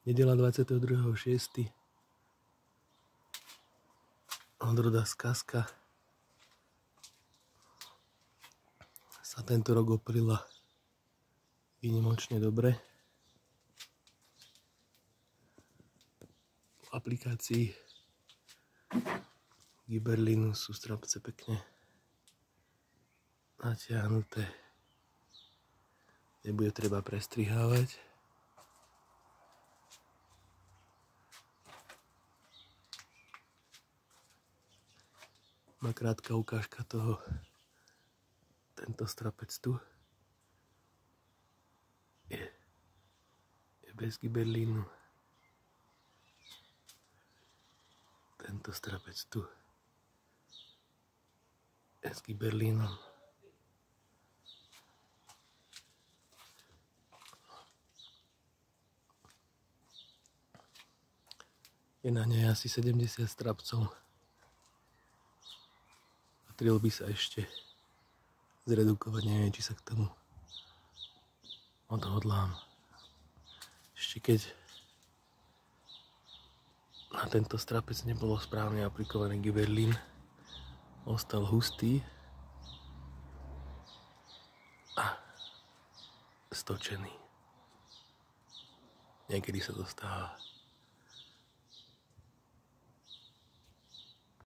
Nedeľa 22.6. Odroda Skazka sa tento rok oprila výnimočne dobre. V aplikácii Giberlinu sú strapce pekne natiahnuté. Nebude treba prestrihávať. Má krátka ukážka toho. Tento strapec tu je bez Giberlinu. Tento strapec tu je s Giberlinom. Je na nej asi 70 strapcov. Patril by sa ešte zredukovať, neviem, či sa k tomu odhodlám. Ešte keď na tento strapec nebolo správne aplikovaný Giberlin, ostal hustý a stočený. Niekedy sa to stáva.